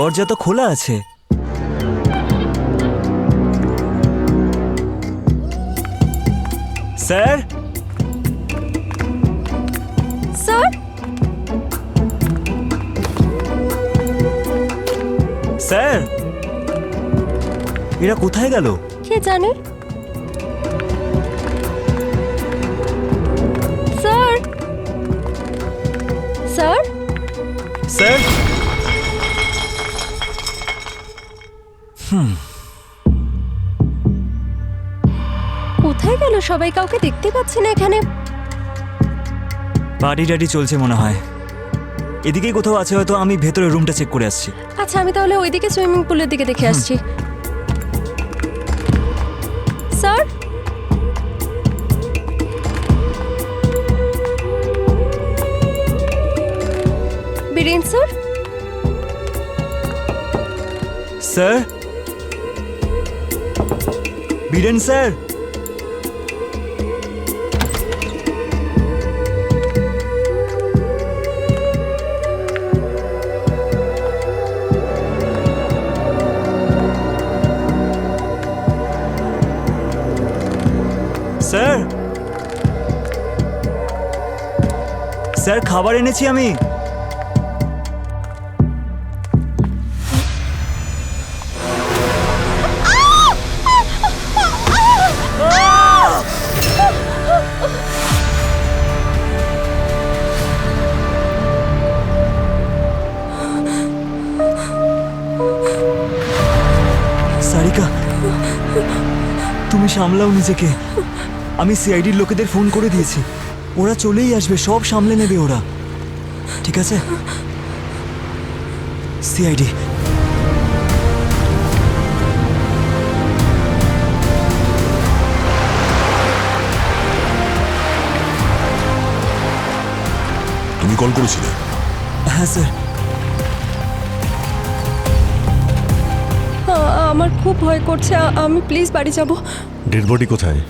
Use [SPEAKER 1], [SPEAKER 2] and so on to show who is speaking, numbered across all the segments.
[SPEAKER 1] দরজা তো খোলা আছে। স্যার,
[SPEAKER 2] স্যার,
[SPEAKER 1] স্যার, এরা কোথায় গেল?
[SPEAKER 2] কে জানে? স্যার, স্যার,
[SPEAKER 1] স্যার,
[SPEAKER 2] কোথায় গেল সবাই? কাউকে দেখতে পাচ্ছি না এখানে।
[SPEAKER 1] পার্টি টাটি চলছে মনে হয়। এদিকেই কোথাও আছে হয়তো। আমি ভেতরে রুমটা চেক করে আসছি।
[SPEAKER 2] আচ্ছা, আমি তাহলে ওইদিকে সুইমিং পুলের দিকে দেখে আসছি। Sir, Biren sir,
[SPEAKER 1] sir, Biren sir, sir, sir, খাবার এনেছি আমি। সারিকা, তুমি সামলাও নিজেকে। আমি সিআইডির লোকেদের ফোন করে দিয়েছি। ওরা চলেই আসবে, সব সামলে নেবে ওরা। ঠিক আছে? সিআইডি,
[SPEAKER 3] তুমি কল করেছিলে?
[SPEAKER 1] হ্যাঁ স্যার।
[SPEAKER 2] আমার খুব ভয় করছে। আমি প্লিজ বাড়ি যাব।
[SPEAKER 3] ডেড বডি কোথায়?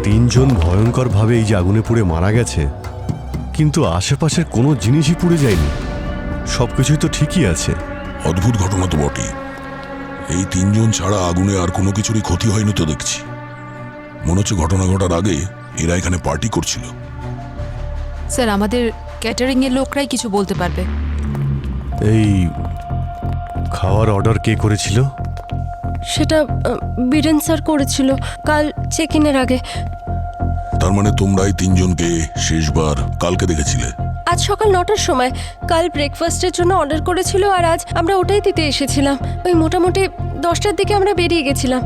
[SPEAKER 3] তিনজন ভয়ঙ্করভাবে এই যে আগুনে পুড়ে মারা গেছে, কিন্তু আশেপাশের কোনো জিনিসই পুড়ে যায়নি। সবকিছুই তো ঠিকই আছে।
[SPEAKER 4] অদ্ভুত ঘটনা তো বটেই। এই তিনজন ছাড়া আগুনে আর কোনো কিছুরই ক্ষতি হয়নি তো দেখছি। মনে হচ্ছে ঘটনা ঘটার আগে এরা এখানে পার্টি করছিল।
[SPEAKER 5] স্যার, আমাদের ক্যাটারিং এর লোকরাই কিছু বলতে পারবে।
[SPEAKER 3] এই খাওয়ার অর্ডার কে করেছিল?
[SPEAKER 2] সেটা বীরেন স্যার করেছিল কাল চেক ইনের আগে।
[SPEAKER 4] তার মানে তোমরা এই তিনজনকে শেষবার কালকে দেখেছিলে?
[SPEAKER 2] আজ সকাল 9টার সময়। কাল ব্রেকফাস্টের জন্য অর্ডার করেছিল আর আজ আমরা ওটাই দিতে এসেছিলাম। ওই মোটামুটি 10টার দিকে আমরা বেরিয়ে গেছিলাম।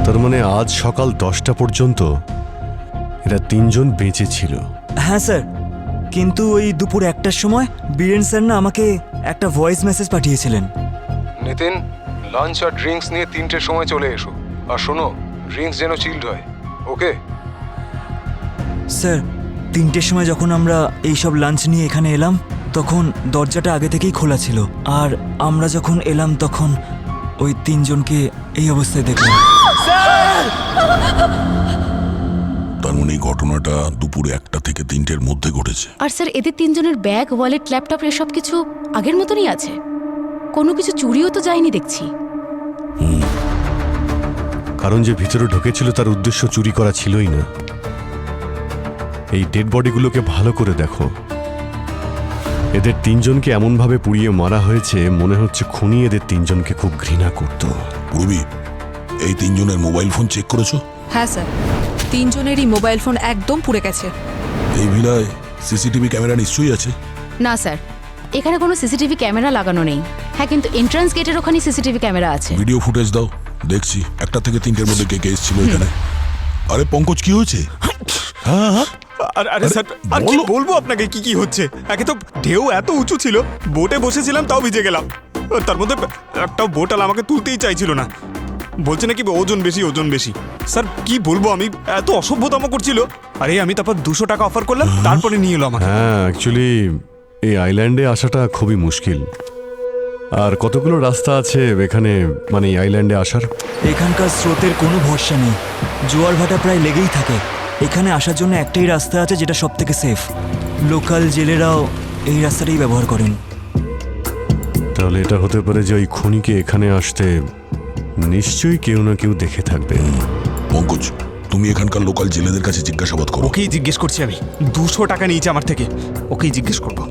[SPEAKER 3] তার মানে আজ সকাল 10টা পর্যন্ত এরা তিনজন বেঁচে ছিল।
[SPEAKER 1] হ্যাঁ স্যার, কিন্তু ওই দুপুর 1টার সময় বীরেন স্যার না আমাকে একটা ভয়েস মেসেজ পাঠিয়েছিলেন।
[SPEAKER 6] নিতিন, লাঞ্চ আর ড্রিঙ্কস নিয়ে 3টের সময় চলে এসো। আর শোনো, ড্রিঙ্কস যেন চিল্ড হয়, ওকে?
[SPEAKER 1] স্যার, 3টের সময় যখন আমরা এইসব লাঞ্চ নিয়ে এখানে এলাম তখন দরজাটা আগে থেকেই খোলা ছিল। আর আমরা যখন এলাম তখন ওই তিনজনকে এই অবস্থায় দেখলাম।
[SPEAKER 4] তার মানে এই ঘটনাটা দুপুর 1টা থেকে 3টের মধ্যে ঘটেছে।
[SPEAKER 5] আর স্যার, এদের তিনজনের ব্যাগ, ওয়ালেট, ল্যাপটপ এসব কিছু আগের মতনই আছে। কোনো কিছু চুরিও তো যায়নি দেখছি।
[SPEAKER 3] কারণ যে ভিতরে ঢুকেছিল তার উদ্দেশ্য চুরি করা ছিলই না। এই ডেড বডিগুলোকে ভালো করে দেখো। এদের তিনজনকে এমনভাবে পুড়িয়ে মারা হয়েছে, মনে হচ্ছে খুনি এদের তিনজনকে খুব ঘৃণা করত।
[SPEAKER 4] পূর্বী, এই তিনজনের মোবাইল ফোন চেক করেছো?
[SPEAKER 5] হ্যাঁ স্যার, তিনজনেরই মোবাইল ফোন একদম পুড়ে গেছে।
[SPEAKER 4] এই ভিলায় সিসিটিভি ক্যামেরা নিশ্চয়ই আছে?
[SPEAKER 5] না স্যার, এখানে কোনো সিসিটিভি ক্যামেরা লাগানো নেই। হ্যাঁ, কিন্তু এন্ট্রান্স গেটের ওখানে সিসিটিভি ক্যামেরা আছে।
[SPEAKER 4] ভিডিও ফুটেজ দাও, দেখছি 1টা থেকে 3টের মধ্যে কে কে এসেছিল এখানে। আরে পঙ্কজ, কি হয়েছে? হ্যাঁ হ্যাঁ,
[SPEAKER 7] আরে স্যার, আর কি
[SPEAKER 4] বলো।
[SPEAKER 7] বলবো আপনাকে কি কি হচ্ছে? একে তো ঢেউ এত উঁচু ছিল, বোটে বসেছিলাম তাও ভিজে গেলাম। তার মধ্যে একটাও বোটাল আমাকে তুলতেই চাইছিল না, বলছে নাকি ওজন বেশি ওজন বেশি। স্যার কি বলবো, আমি এত অসভ্যতম করছিল। আরে আমি তারপর 200 টাকা অফার করলাম, তারপরে নিয়ে এলো আমাকে।
[SPEAKER 3] হ্যাঁ, অ্যাকচুয়ালি এই আইল্যান্ডে আসাটা খুবই মুশকিল। আর কতগুলো রাস্তা আছে এখানে, মানে এই আইল্যান্ডে আসার?
[SPEAKER 1] এখানকার স্রোতের কোনো ভরসা নেই, জোয়ার ভাটা প্রায় লেগেই থাকে। এখানে আসার জন্য একটাই রাস্তা আছে যেটা সব থেকে সেফ। লোকাল জেলেরাও এই রাস্তাটাই ব্যবহার করেন।
[SPEAKER 3] তাহলে এটা হতে পারে যে ওই খুনিকে এখানে আসতে নিশ্চয়ই কেউ না কেউ দেখে থাকবে।
[SPEAKER 4] পঙ্কজ, তুমি এখানকার লোকাল জেলেদের কাছে জিজ্ঞাসাবাদ করো।
[SPEAKER 7] ওকেই জিজ্ঞেস করছি আমি, 200 টাকা নিয়েছে আমার থেকে, ওকেই জিজ্ঞেস করবো।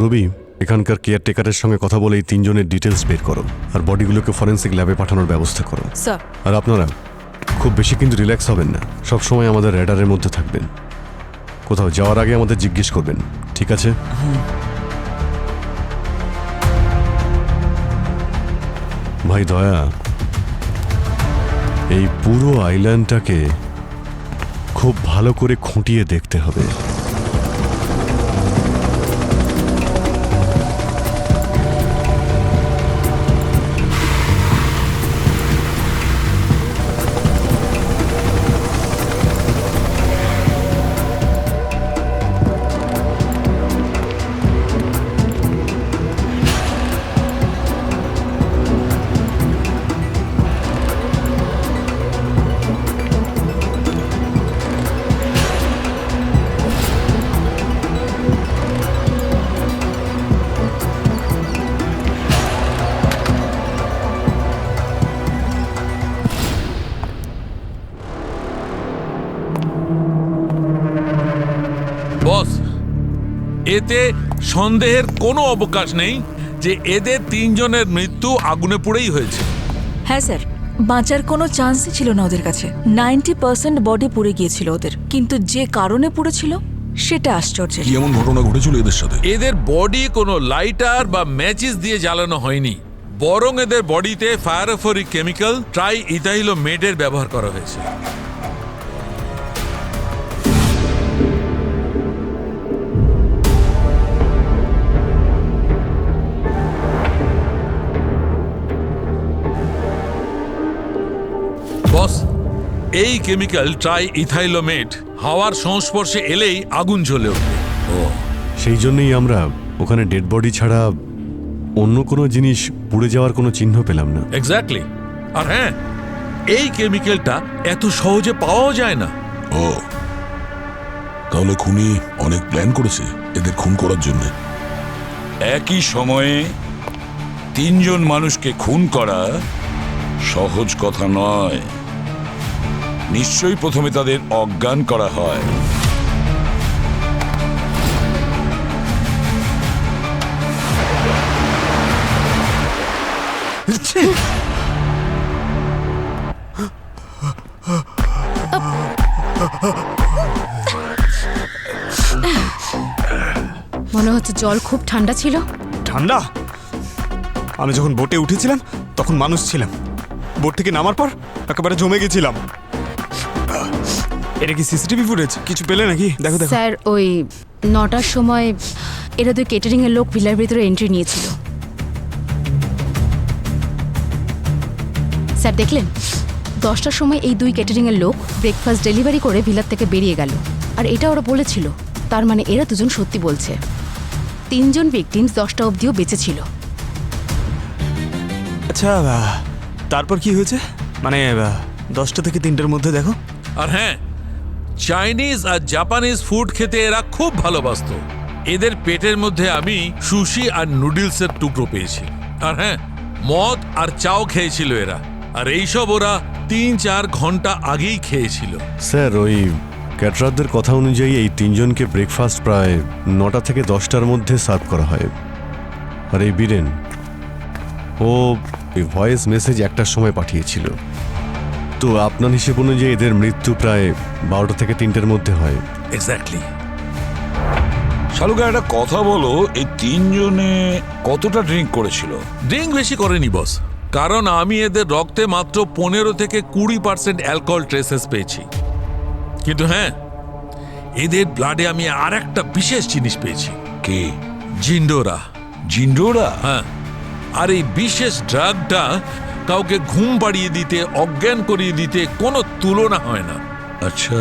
[SPEAKER 3] রবি, এখানকার কেয়ারটেকারের সঙ্গে কথা বলে এই 3 জনের ডিটেলস বের করো, আর বডিগুলোকে ফরেন্সিক ল্যাবে পাঠানোর ব্যবস্থা করো।
[SPEAKER 5] স্যার।
[SPEAKER 3] আর আপনারা খুব বেশি কিন্তু রিল্যাক্স হবেন না, সব সময় আমাদের রেডারের মধ্যে থাকবেন। কোথাও যাওয়ার আগে আমাদের জিজ্ঞেস করবেন, ঠিক আছে? ভাই দয়া, এই পুরো আইল্যান্ডটাকে খুব ভালো করে খুঁটিয়ে দেখতে হবে।
[SPEAKER 8] বস, এতে সন্দেহের কোনো অবকাশ নেই যে এদের 3 জনের মৃত্যু আগুনে পুড়েই হয়েছে।
[SPEAKER 9] হ্যাঁ স্যার, বাঁচার কোনো চান্সই ছিল না ওদের কাছে। 90% বডি পুড়ে গিয়েছিল ওদের, কিন্তু যে কারণে পুড়েছিল সেটা আশ্চর্যের।
[SPEAKER 4] কি এমন ঘটনা ঘটেছিল এদের সাথে?
[SPEAKER 8] এদের বডি কোনো লাইটার বা ম্যাচিস দিয়ে জ্বালানো হয়নি, বরং এদের বডিতে ফায়ারোফোরিক কেমিক্যাল ট্রাই ইথাইলোমেটের ব্যবহার করা হয়েছে। বস, এই কেমিক্যাল ট্রাই ইথাইলোমেট হাওয়ার সংস্পর্শে এলেই আগুন জ্বলে ওঠে।
[SPEAKER 3] সেই জন্যই আমরা ওখানে ডেড বডি ছাড়া অন্য কোনো জিনিস পুড়ে যাওয়ার কোনো চিহ্ন পেলাম না।
[SPEAKER 8] এক্স্যাক্টলি। আর হ্যাঁ, এই কেমিক্যালটা এত সহজে পাওয়াও যায় না।
[SPEAKER 4] ও, তাহলে খুনি অনেক প্ল্যান করেছে এদের খুন করার জন্য।
[SPEAKER 10] একই সময়ে 3 জন মানুষকে খুন করা সহজ কথা নয়। নিশ্চয়ই প্রথমে তাদের অজ্ঞান করা হয়।
[SPEAKER 5] মনে হচ্ছে জল খুব ঠান্ডা ছিল।
[SPEAKER 7] ঠান্ডা? আমি যখন বোটে উঠেছিলাম তখন মানুষ ছিলাম, বোট থেকে নামার পর একেবারে জমে গেছিলাম। এটা কি সিসিটিভি ফুটেজ? কিছু পেলে নাকি? দেখো দেখো।
[SPEAKER 5] স্যার, ওই 9টার সময় এরা 2 কেটারিং এর লোক ভিলার ভিতরে এন্ট্রি নিয়েছিল। স্যার দেখলেন, 10টার সময় এই 2 কেটারিং এর লোক ব্রেকফাস্ট ডেলিভারি করে ভিলার থেকে বেরিয়ে গেল। আর এটা ওরা বলেছিল, তার মানে এরা 2জন সত্যি বলছে। 3 জন ভিকটিমস 10টা অবধিও বেঁচে ছিল।
[SPEAKER 7] আচ্ছা, তারপর কি হয়েছে? মানে 10টা থেকে 3টার মধ্যে দেখো।
[SPEAKER 8] আর হ্যাঁ, চাইনিজ আর জাপানিজ ফুড খেতে এরা খুব ভালোবাসতো। এদের পেটের মধ্যে আমি সুশি আর নুডলসের টুকরো পেয়েছি। আর হ্যাঁ, মদ আর চাও খেয়েছিল এরা। আর এইসব ওরা 3-4 ঘন্টা আগেই খেয়েছিল।
[SPEAKER 3] স্যার, ওই ক্যাটারারদের কথা অনুযায়ী এই 3 জনকে ব্রেকফাস্ট প্রায় 9টা থেকে 10টার মধ্যে সার্ভ করা হয়। আর এই বীরেন, ও এই ভয়েস মেসেজ 1টার সময় পাঠিয়েছিল। তো আপনার হিসেব অনুযায়ী এদের মৃত্যু প্রায় 12টা থেকে 3টের মধ্যে হয়।
[SPEAKER 8] এক্স্যাক্টলি।
[SPEAKER 10] শালুকা, একটা কথা বলো, এই 3 জনে কতটা ড্রিঙ্ক করেছিল?
[SPEAKER 8] ড্রিঙ্ক বেশি করেনি বস, কারণ আমি এদের রক্তে মাত্র 15 থেকে 20% অ্যালকোহল ট্রেসেস পেয়েছি। কিন্তু হ্যাঁ, এদের ব্লাডে আমি আর একটা বিশেষ জিনিস পেয়েছি।
[SPEAKER 10] কে?
[SPEAKER 8] জিন্ডোরা।
[SPEAKER 10] জিন্ডোরা?
[SPEAKER 8] হ্যাঁ, আর এই বিশেষ ড্রাগটা কাউকে ঘুম পাড়িয়ে দিতে, অজ্ঞান করিয়ে দিতে কোনো তুলনা হয় না।
[SPEAKER 10] আচ্ছা,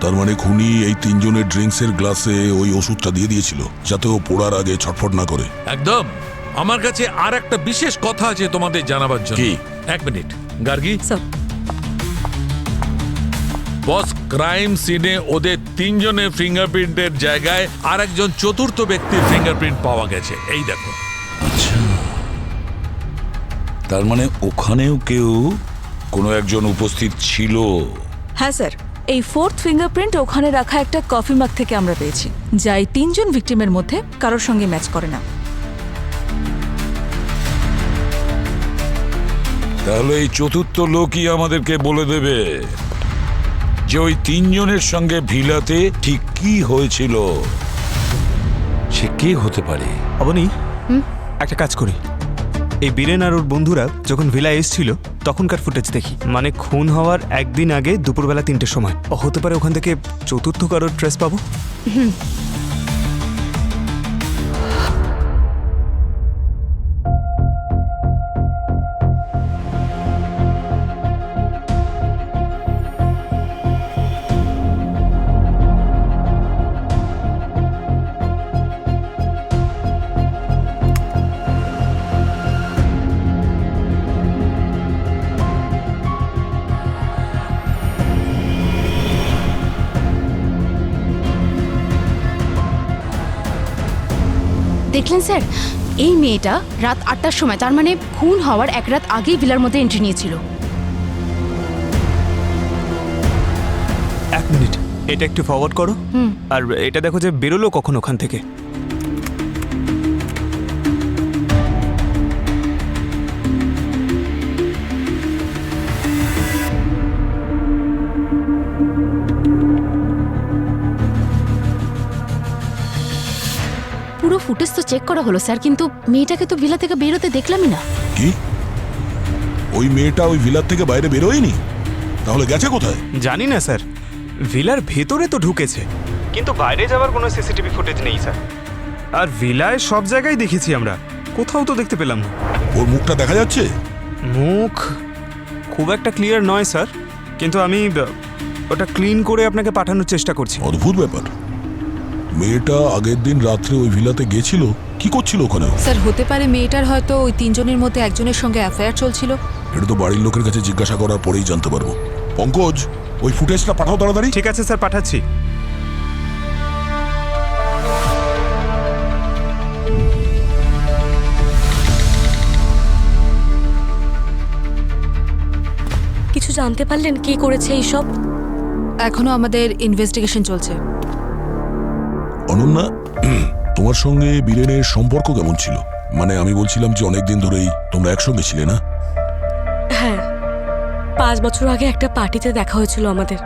[SPEAKER 4] তার মানে খুনি এই তিনজনের ড্রিঙ্কসের গ্লাসে ওই ওষুধটা দিয়ে দিয়েছিল যাতে ও পোড়ার আগে ছটফট না করে।
[SPEAKER 8] একদম। আমার কাছে আর একটা বিশেষ কথা আছে তোমাদের জানাবার জন্য।
[SPEAKER 10] কি?
[SPEAKER 8] এক মিনিট গার্গী।
[SPEAKER 9] স্যার
[SPEAKER 8] বস, ক্রাইম সিনে ওদের তিনজনের ফিঙ্গারপ্রিন্টের জায়গায় আর একজন চতুর্থ ব্যক্তির ফিঙ্গারপ্রিন্ট পাওয়া গেছে। এই দেখো।
[SPEAKER 10] আচ্ছা, তার মানে ওখানেও কেউ কোনো একজন উপস্থিত ছিল।
[SPEAKER 9] হ্যাঁ স্যার, এই ফোর্থ ফিঙ্গারপ্রিন্ট ওখানে রাখা একটা কফি মাগ থেকে আমরা পেয়েছি, যা এই 3 জন ভিকটিমের মধ্যে কারোর সঙ্গে ম্যাচ করে না।
[SPEAKER 10] তাহলে এই চতুর্থ লোকই আমাদেরকে বলে দেবে যে ওই 3 জনের সঙ্গে ভিলাতে ঠিক কি হয়েছিল। সে কে হতে পারে?
[SPEAKER 7] অবনী, একটা কাজ করি, এই বীরেন আর ওর বন্ধুরা যখন ভিলা এসেছিল তখনকার ফুটেজ দেখি। মানে খুন হওয়ার একদিন আগে দুপুরবেলা 3টের সময়। হতে পারে ওখান থেকে চতুর্থ কারোর ট্রেস পাবো।
[SPEAKER 5] দেখলেন স্যার, এই মেয়েটা রাত 8টার সময়, তার মানে খুন হওয়ার এক রাত আগেই ভিলার মধ্যে এন্ট্রি নিয়েছিল।
[SPEAKER 7] 1 মিনিট, এটা একটু ফরওয়ার্ড করো। আর এটা দেখো যে বেরোলো কখন ওখান থেকে।
[SPEAKER 5] পুরো ফুটেজ তো চেক করা হলো স্যার, কিন্তু মেয়েটাকে তো ভিলা থেকে বেরোতে দেখলামই না।
[SPEAKER 4] কি? ওই মেয়েটা ওই ভিলার থেকে বাইরে বেরোয়নি? তাহলে গেছে কোথায়?
[SPEAKER 7] জানি না স্যার, ভিলার ভেতরে তো ঢুকেছে, কিন্তু বাইরে যাওয়ার কোনো সিসিটিভি ফুটেজ নেই স্যার। আর ভিলায় সব জায়গায় দেখেছি আমরা, কোথাও তো দেখতে পেলাম না।
[SPEAKER 4] ওর মুখটা দেখা যাচ্ছে?
[SPEAKER 7] মুখ খুব একটা ক্লিয়ার নয় স্যার, কিন্তু আমি ওটা ক্লিন করে আপনাকে পাঠানোর চেষ্টা করছি।
[SPEAKER 4] অদ্ভুত ব্যাপার। মেয়েটা আগের দিন রাত্রে ওই ভিলাতে গেছিল, কি করছিল ওখানে?
[SPEAKER 11] স্যার, হতে পারে মেয়েটার হয়তো ওই 3 জনের মধ্যে একজনের সঙ্গে অ্যাফেয়ার চলছিল।
[SPEAKER 4] এটা তো বাড়ির লোকের কাছে জিজ্ঞাসা করার পরেই জানতে পারবো। পঙ্কজ, ওই ফুটেজটা পাঠাও তাড়াতাড়ি।
[SPEAKER 7] ঠিক আছে স্যার, পাঠাচ্ছি।
[SPEAKER 2] কিছু জানতে পারলেন কে করেছে এইসব?
[SPEAKER 11] এখনো আমাদের ইনভেস্টিগেশন চলছে।
[SPEAKER 4] অনন্যা, তোমার সঙ্গে বীরেনের সম্পর্ক কেমন ছিল? মানে আমি বলছিলাম যে অনেকদিন ধরেই তোমরা একসঙ্গে ছিলে না?
[SPEAKER 2] হ্যাঁ, 5 বছর আগে একটা পার্টিতে দেখা হয়েছিল আমাদের।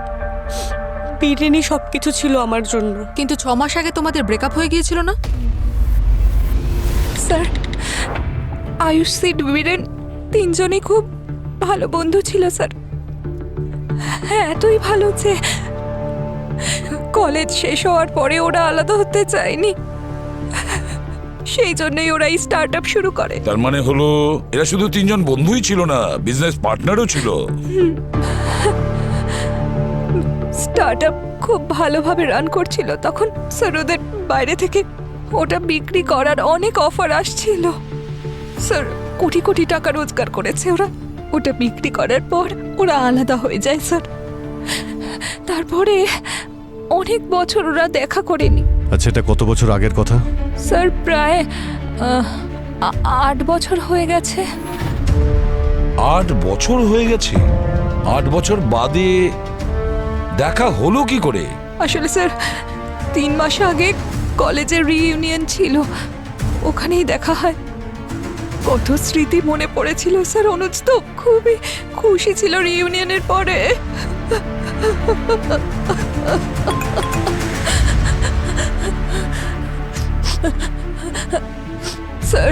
[SPEAKER 2] বীরেনই সবকিছু ছিল আমার জন্য।
[SPEAKER 11] কিন্তু 6 মাস আগে তোমাদের ব্রেকআপ হয়ে গিয়েছিল না?
[SPEAKER 9] স্যার, আয়ুষ, সিড, বীরেন 3 জনই খুব ভালো বন্ধু ছিল স্যার। হ্যাঁ, এতই ভালো যে কলেজ শেষ হওয়ার পরে ওরা আলাদা হতে চায়নি, সেই জন্যই ওরা এই স্টার্ট আপ শুরু করে।
[SPEAKER 10] তার মানে হলো এরা শুধু 3 জন বন্ধুই ছিল না, বিজনেস পার্টনারও ছিল।
[SPEAKER 9] স্টার্ট আপ খুব ভালোভাবে রান করছিল তখন স্যার। ওদের বাইরে থেকে ওটা বিক্রি করার অনেক অফার আসছিল স্যার। কোটি কোটি টাকা রোজগার করেছে ওরা। ওটা বিক্রি করার পর ওরা আলাদা হয়ে যায় স্যার। তারপরে অনেক বছর ওরা দেখা করেনি
[SPEAKER 3] আচ্ছা, এটা কত বছর আগের কথা?
[SPEAKER 9] স্যার। প্রায় 8 বছর হয়ে গেছে।
[SPEAKER 10] 8 বছর হয়ে গেছে? 8 বছর বাদে দেখা হলো কি করে?
[SPEAKER 9] আসলে স্যার 3 মাস আগে কলেজের রিইউনিয়ন ছিল, ওখানেই দেখা হয়। কত স্মৃতি মনে পড়েছিল স্যার। অনুজ তো খুবই খুশি ছিল রিইউনিয়নের পরে। স্যার,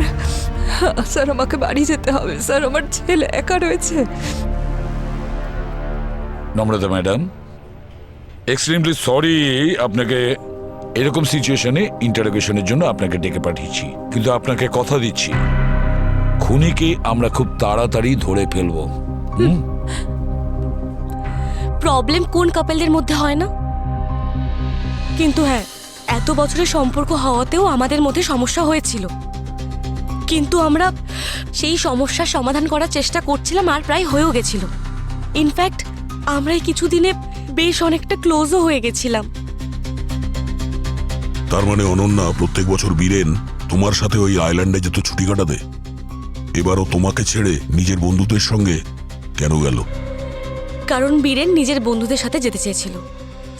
[SPEAKER 9] স্যার আমাকে বাড়ি যেতে হবে স্যার, আমার ছেলে একা রয়েছে।
[SPEAKER 10] নম্রতা ম্যাডাম, এক্সট্রিমলি সরি আপনাকে এরকম সিচুয়েশনে ইন্টারোগেশনের জন্য আপনাকে ডেকে পাঠিয়েছি, কিন্তু আপনাকে কথা দিচ্ছি খুনিকে আমরা খুব তাড়াতাড়ি ধরে ফেলবো।
[SPEAKER 12] প্রবলেম কোন কাপেলদের মধ্যে হয় না, কিন্তু হ্যাঁ এত বছরের সম্পর্ক হওয়াতেও আমাদের মধ্যে সমস্যা হয়েছিল, কিন্তু আমরা সেই সমস্যার সমাধান করার চেষ্টা করছিলাম আর প্রায় হয়েও গেছিল। ইনফ্যাক্ট আমরা এই কিছুদিনে বেশ অনেকটা ক্লোজও হয়ে গেছিলাম।
[SPEAKER 4] তার মানে অনন্যা প্রত্যেক বছর বীরেন তোমার সাথে ওই আইল্যান্ডে যেত ছুটি কাটাতে, এবারও তোমাকে ছেড়ে নিজের বন্ধুদের সঙ্গে কেন গেল?
[SPEAKER 12] কারণ বীরেন নিজের বন্ধুদের সাথে যেতে চেয়েছিল,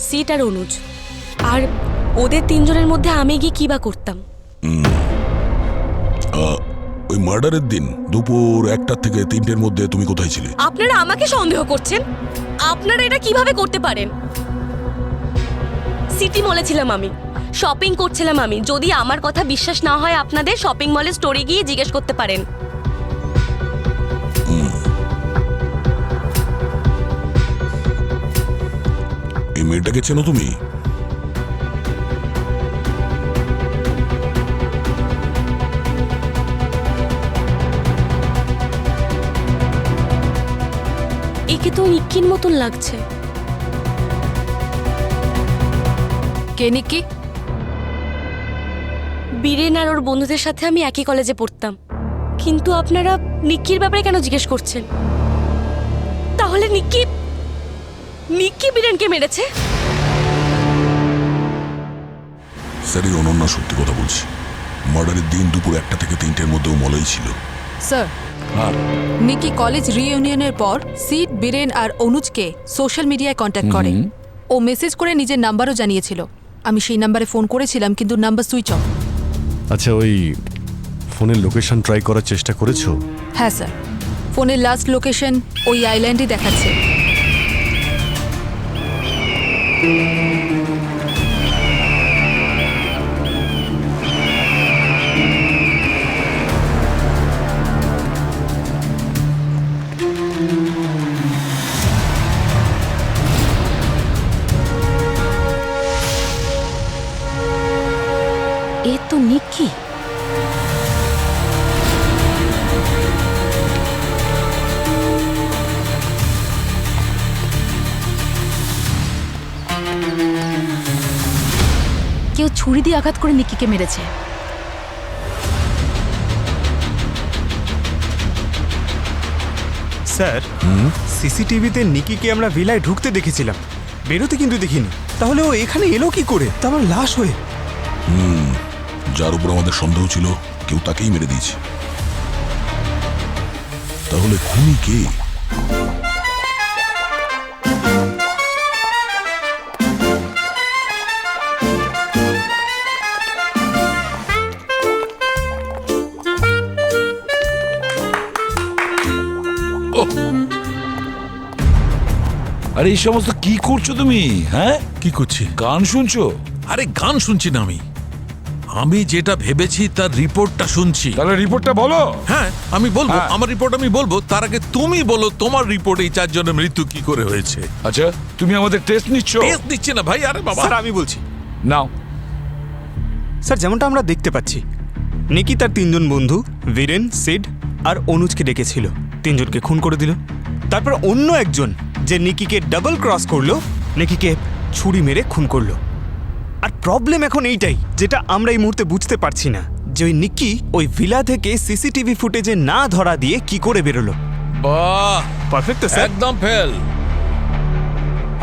[SPEAKER 12] সিট আর অনুজ, আর ওদের তিনজনের মধ্যে আমি গিয়ে কি বা করতাম।
[SPEAKER 4] ওই মার্ডারের দিন দুপুর 1টা থেকে 3টের মধ্যে তুমি কোথায় ছিলে?
[SPEAKER 12] আপনারা আমাকে সন্দেহ করছেন? আপনারা এটা কিভাবে করতে পারেন? সিটি মলে ছিলাম আমি, শপিং করছিলাম আমি। যদি আমার কথা বিশ্বাস না হয় আপনাদের শপিং মলের স্টোরে গিয়ে জিজ্ঞেস করতে পারেন।
[SPEAKER 4] এই মেয়েটাকে চেনো তুমি?
[SPEAKER 12] একে তো নিক্কির মতন লাগছে।
[SPEAKER 5] কে নিকি?
[SPEAKER 12] বীরেন আর ওর বন্ধুদের সাথে আমি একই কলেজে পড়তাম, কিন্তু আপনারা নিক্কির ব্যাপারে কেন জিজ্ঞেস করছেন? তাহলে নিক্কি বীরেনকে মেরেছে?
[SPEAKER 4] স্যার, এই অনন্যা সত্যি কথা বলছি। মার্ডারের দিন দুপুর 1টা থেকে 3টের মধ্যেও মলেই ছিল।
[SPEAKER 11] স্যার, নিকি কলেজ রিইউনিয়নের পর সিট, বীরেন আর অনুজকে সোশ্যাল মিডিয়ায় কন্ট্যাক্ট করে। ও মেসেজ করে নিজের নাম্বারও জানিয়েছিল। আমি সেই নাম্বারে ফোন করেছিলাম, কিন্তু নাম্বার সুইচ অফ।
[SPEAKER 3] আচ্ছা, ওই ফোনের লোকেশন ট্রাই করার চেষ্টা করেছো?
[SPEAKER 11] হ্যাঁ স্যার, ফোনের লাস্ট লোকেশন ওই আইল্যান্ডই দেখাচ্ছে।
[SPEAKER 12] এ তো নিক্কি।
[SPEAKER 5] কেউ ছুরি দিয়ে আঘাত করে নিকিকে মেরেছে।
[SPEAKER 7] স্যার, সিসিটিভিতে নিকিকে আমরা ভিলায় ঢুকতে দেখেছিলাম, বেরোতে কিন্তু দেখিনি। তাহলে ও এখানে এলো কি করে? তা আমার লাশ হয়ে।
[SPEAKER 4] যার উপর আমাদের সন্দেহ ছিল কেউ তাকেই মেরে দিয়েছে। তাহলে খুনি কে?
[SPEAKER 10] আরে এই সমস্ত কি করছো তুমি? হ্যাঁ,
[SPEAKER 8] কি করছি?
[SPEAKER 10] গান শুনছো?
[SPEAKER 8] আরে গান শুনছি না আমি যেটা ভেবেছি তার রিপোর্টটা শুনছি।
[SPEAKER 10] তাহলে রিপোর্টটা বলো।
[SPEAKER 8] হ্যাঁ, আমি বলবো,
[SPEAKER 10] হ্যাঁ।
[SPEAKER 8] আমার রিপোর্ট আমি বলবো। তার আগে তুমি বলো তোমার রিপোর্টে এই 4 জনের মৃত্যু কি করে হয়েছে।
[SPEAKER 10] আচ্ছা, তুমি আমাদের টেস্ট নিচ্ছ?
[SPEAKER 8] টেস্ট নিচ্ছে না ভাই। আরে বাবা,
[SPEAKER 7] স্যার, আমি বলছি।
[SPEAKER 10] নাও।
[SPEAKER 7] স্যার, যেমনটা আমরা দেখতে পাচ্ছি, নিকি তার 3জন বন্ধু বীরেন, সিড আর অনুজকে ডেকেছিল, 3জনকে খুন করে দিল। তারপর অন্য একজন যে নিকিকে ডাবল ক্রস করলো, নিকিকে ছুরি মেরে খুন করলো। আর প্রবলেম এখন এইটাই, যেটা আমরা এই মুহূর্তে বুঝতে পারছি না, যে ওই নিকি ওই ভিলা থেকে সিসিটিভি ফুটেজে না ধরা দিয়ে কি করে বেরোলো।
[SPEAKER 8] বাহ,
[SPEAKER 7] পারফেক্ট স্যার।
[SPEAKER 8] একদম ফেল।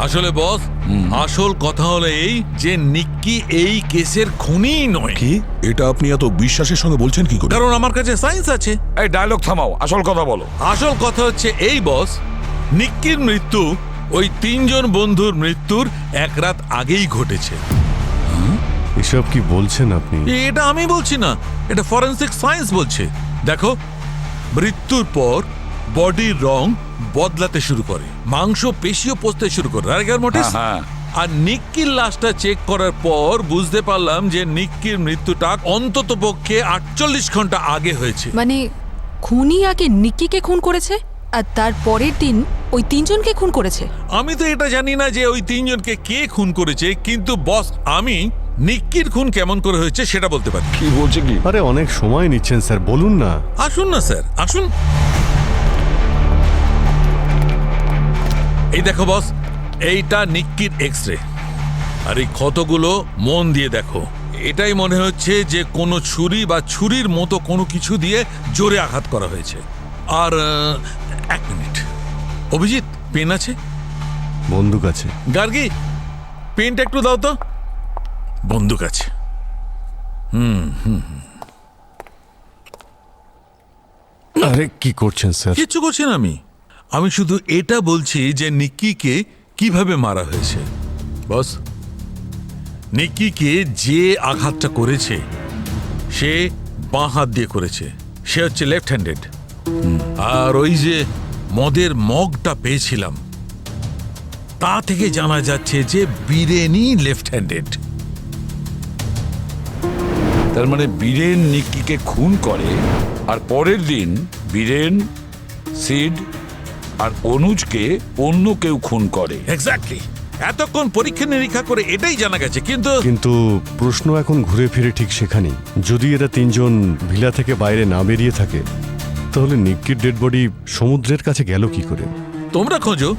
[SPEAKER 8] আসলে বস, আসল কথা হলো এই যে নিক্কি এই কেসের খুনি নয়।
[SPEAKER 4] কি? এটা আপনি এত বিশ্বাসের সঙ্গে বলছেন কি করে?
[SPEAKER 8] কারণ আমার কাছে সায়েন্স আছে।
[SPEAKER 10] এই ডায়লগ থামাও, আসল কথা বলো।
[SPEAKER 8] আসল কথা হচ্ছে এই বস, নিক্কির মৃত্যু ওই 3 জন বন্ধুর মৃত্যুর 1 রাত আগেই ঘটেছে।
[SPEAKER 3] এসব কি বলছেন আপনি?
[SPEAKER 8] এটা আমি বলছি না, এটা ফরেনসিক সায়েন্স বলছে। দেখো, মৃত্যুর পর বডির রং বদলাতে শুরু করে, মাংস পেশিও পচতে শুরু করে। আর নিক্কির লাশটা চেক করার পর বুঝতে পারলাম যে নিক্কির মৃত্যুটা অন্তত পক্ষে 48 ঘন্টা আগে হয়েছে।
[SPEAKER 11] মানে খুনি আগে নিকিকে খুন করেছে? আর তার পরের দিন ওই তিনজনকে খুন করেছে।
[SPEAKER 8] আমি তো এটা জানি না যে ওই তিনজনকে কে খুন করেছে, কিন্তু বস আমি নিক্কির খুন কেমন করে হয়েছে সেটা বলতে পারি।
[SPEAKER 10] কি বলছে কি?
[SPEAKER 3] আরে অনেক সময় নিচ্ছেন স্যার, বলুন না।
[SPEAKER 8] আসুন না স্যার, আসুন। এই দেখো বস, এইটা নিক্কির এক্স-রে, আর এই ক্ষতগুলো মন দিয়ে দেখো। এটাই মনে হচ্ছে যে কোনো ছুরি বা ছুরির মতো কোনো কিছু দিয়ে জোরে আঘাত করা হয়েছে। আর এক মিনিট, অভিজিৎ পেন আছে?
[SPEAKER 3] বন্দুক আছে।
[SPEAKER 8] গার্গী পেনটা একটু দাও তো। বন্দুক আছে।
[SPEAKER 3] আরে কি করছেন স্যার?
[SPEAKER 8] কিচ্ছু করছি না আমি শুধু এটা বলছি যে নিক্কিকে কিভাবে মারা হয়েছে। বস, নিক্কিকে যে আঘাতটা করেছে সে বাঁ হাত দিয়ে করেছে, সে হচ্ছে লেফট হ্যান্ডেড। আর ওই যে মদের মগটা পেয়েছিলাম তা থেকে জানা যাচ্ছে যে বীরেনই লেফট হ্যান্ডেড।
[SPEAKER 10] তার মানে বীরেন নিক্কিকে খুন করে, আর পরের দিন বীরেন, সিড আর অনুজকে অন্য কেউ খুন করে।
[SPEAKER 8] এক্স্যাক্টলি। এতক্ষণ পরীক্ষা নিরীক্ষা করে এটাই জানা গেছে, কিন্তু
[SPEAKER 3] প্রশ্ন এখন ঘুরে ফিরে ঠিক সেখানেই। যদি এরা তিনজন ভিলা থেকে বাইরে না বেরিয়ে থাকে, তাহলে নিক্কির ডেড বডি সমুদ্রের কাছে গেল কি করে?
[SPEAKER 8] তোমরা খোঁজো,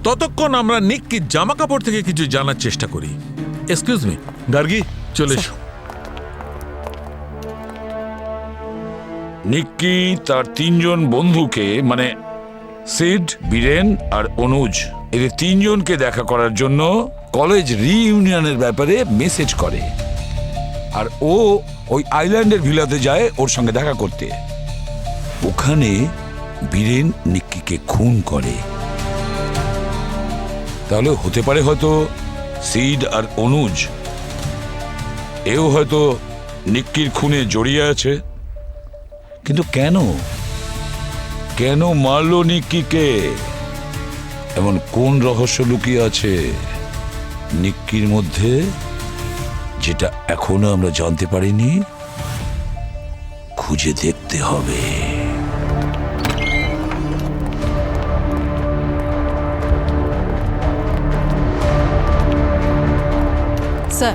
[SPEAKER 8] ততক্ষণ আমরা নিক্কির জামা কাপড় থেকে কিছু জানার চেষ্টা করি। এক্সকিউজ মি, গার্গী চলে এসো।
[SPEAKER 10] নিক্কি তার তিনজন বন্ধুকে, মানে সিড, বীরেন আর অনুজ, এদের তিনজনকে দেখা করার জন্য কলেজ রিইউনিয়নের ব্যাপারে মেসেজ করে, আর ও ওই আইল্যান্ডের ভিলাতে যায় ওর সঙ্গে দেখা করতে। ওখানে বীরেন নিক্কিকে খুন করে। তাহলে হতে পারে হয়তো সিড আর অনুজ এও হয়তো নিক্কির খুনে জড়িয়ে আছে। কিন্তু কেন কেন মারলো নিক্কিকে? এমন কোন রহস্য লুকিয়ে আছে নিক্কির মধ্যে, যেটা এখনো আমরা জানতে পারিনি? খুঁজে দেখতে হবে।
[SPEAKER 11] স্যার,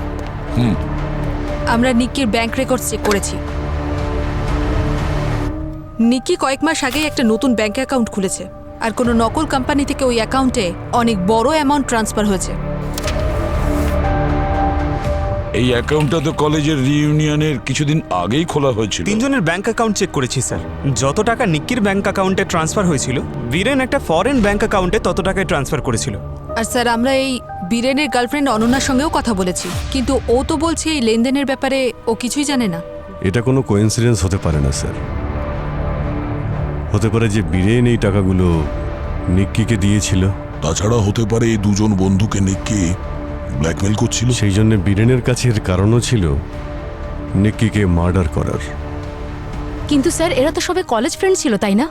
[SPEAKER 11] আমরা নিক্কির ব্যাংক রেকর্ডস চেক করেছি। নিক্কি কয়েক মাস আগেই একটা নতুন ব্যাংক অ্যাকাউন্ট খুলেছে, আর কোনো নকল কোম্পানি থেকে ওই অ্যাকাউন্টে অনেক বড় অ্যামাউন্ট ট্রান্সফার হয়েছে।
[SPEAKER 10] এই অ্যাকাউন্টটা তো কলেজের রিইউনিয়নের কিছুদিন আগেই খোলা হয়েছিল।
[SPEAKER 7] তিনজনের ব্যাংক অ্যাকাউন্ট চেক করেছি স্যার। যত টাকা নিক্কির ব্যাংক অ্যাকাউন্টে ট্রান্সফার হয়েছিল, বীরেন একটা ফরেন ব্যাংক অ্যাকাউন্টে তত টাকায় ট্রান্সফার করেছিল।
[SPEAKER 11] আর স্যার, আমরা এই বীরেনের গার্লফ্রেন্ড অনন্যার সঙ্গেও কথা বলেছি, কিন্তু ও তো বলছে এই লেনদেনের ব্যাপারে ও কিছুই জানে না।
[SPEAKER 3] এটা কোনো কোইন্সিডেন্স হতে পারে না স্যার। হতে পারে যে বীরেন এই টাকাগুলো নিক্কিকে দিয়েছিল।
[SPEAKER 4] তাছাড়া হতে পারে এই দুজন বন্ধুকে নিক্কি ব্ল্যাকমেল করছিল।
[SPEAKER 3] সেই জন্য বীরেনের কাছে এর কারণও ছিল নিক্কিকে মার্ডার করার।
[SPEAKER 5] কিন্তু স্যার, এরা তো সবাই কলেজ ফ্রেন্ড ছিল, তাই না?